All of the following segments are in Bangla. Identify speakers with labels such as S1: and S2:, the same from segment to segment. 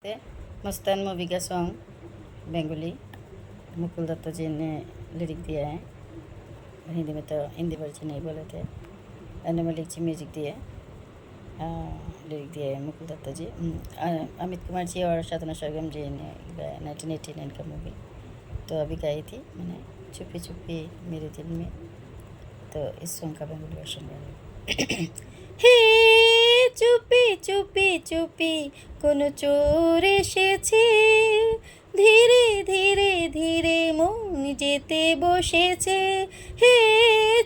S1: मस्तान मूवी का सॉन्ग बेंगोली मुकुल दत्त जी ने लिरिक दिया है। हिंदी में तो हिंदी वर्जन नहीं बोले थे। मलिक जी म्यूजिक दिए, लिरिक दिए मुकुल दत्त जी। अमित कुमार जी और साधना सरगम जी ने गाया 1989 का मूवी। तो अभी गाई थी मैंने चुपी चुपी मेरे दिल में। तो इस सॉन्ग का बेंगोली वर्जन गाया। हे চুপি চুপি চুপি কোনো চোর এসেছে, ধীরে ধীরে ধীরে মন যেতে বসেছে। হে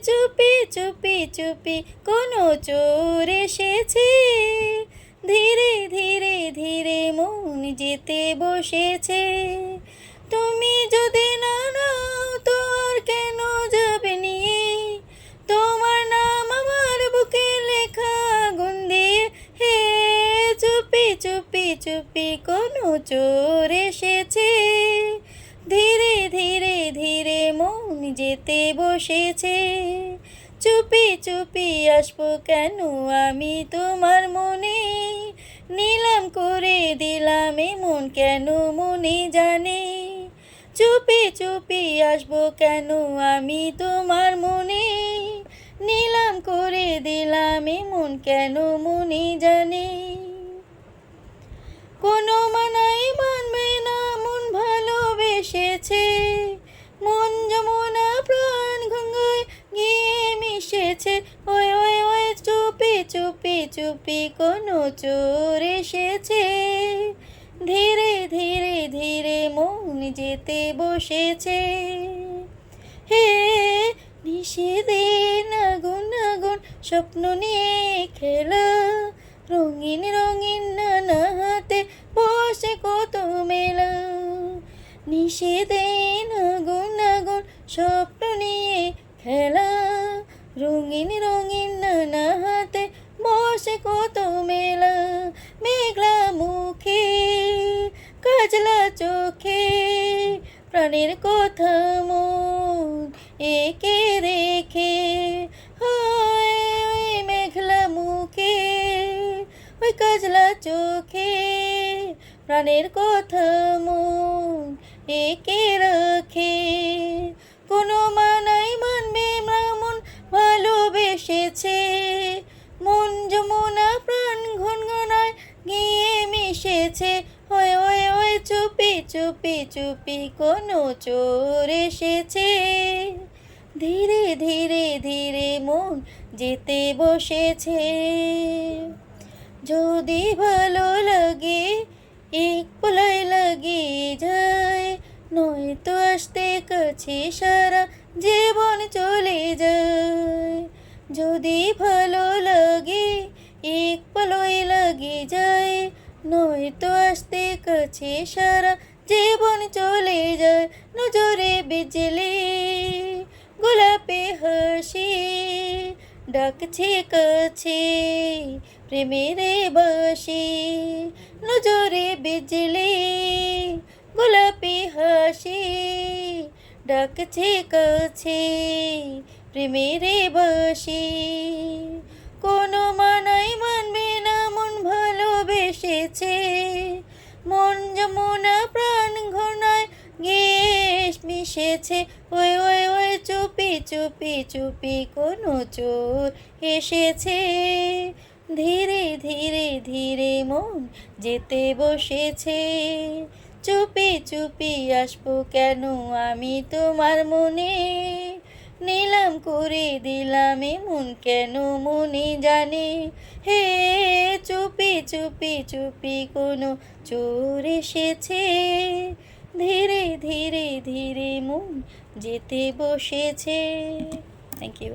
S1: চুপি চুপি চুপি কোনো চোর এসেছে, ধীরে ধীরে ধীরে মন যেতে বসেছে। তুমি যদি না নাও তো আর কেন যাবে নিয়ে, তোমার নাম আমার বুকে লেখা আগুন দিয়ে। হে চুপি চুপি চুপি কোনো চোর এসেছে, ধীরে ধীরে ধীরে মন যেতে বসেছে। চুপি চুপি আসবো কেন আমি তোমার মনে, নিলাম করে দিলাম এমন কেন মনে জানে। চুপি চুপি আসবো কেন আমি তোমার মনে, নিলাম করে দিলাম এমন কেন মনে জানে। কোনো মানাই মানবে না মন ভালোবেসেছে, মন যমুনা প্রাণ গঙ্গায় গিয়ে মিশেছে। ওই ওই ওই চুপি চুপি চুপি কোনো চোর এসেছে, ধীরে ধীরে ধীরে মন যেতে বসেছে। হে নিষেধের আগুন আগুন স্বপ্ন নিয়ে খেলা, রঙিন রঙিন নানা হাতে বসে কত মেলা। নিষেধের আগুন আগুন স্বপ্ন নিয়ে খেলা, রঙিন রঙিন নানা হাতে বসে কত মেলা। মেঘলা মুখে কাজলা চোখে প্রাণের কথা মন একে রেখে, ওই মেঘলা মুখে ওই কাজলা চোখে প্রাণের কথা মন একে রাখে। কোনো মানাই মানবে না মন ভালোবেসেছে, মন যমুনা প্রাণ ঘনঘনায় গিয়ে মিশেছে। ওই ওই ওই চুপি চুপি চুপি কোনো চোর এসেছে, ধীরে ধীরে ধীরে মন যেতে বসেছে। যদি ভালো লাগে এক পলাই লাগে যায়, নয়তো আসতে কাছে সারা জীবন চলে যায়। যদি ভালো লাগে এক পলয় লাগে যায়, নয়তো আসতে কাছে সারা জীবন চলে যায়। নজরে বিজলি গোলাপে হাসি ডাকছে কাছে প্রেমের বাসি। নজরে বিজলি গোলাপি হাসি ডাকছে কাছে প্রেমের বাসি। কোনো মানাই মানবে না মন ভালোবেসেছে, মন যমুনা প্রাণ ঘনায় গিয়ে মিশেছে। ওই ওই ওই চুপি চুপি চুপি কোনো চোর এসেছে, ধীরে ধীরে ধীরে মন যেতে বসেছে। চুপি চুপি আসবো কেন আমি তোমার মনে, নিলাম করে দিলাম এমন কেন মনে জানে। হে চুপি চুপি চুপি কোনো চোর এসেছে, ধীরে ধীরে ধীরে মন যেতে বসেছে। Thank you.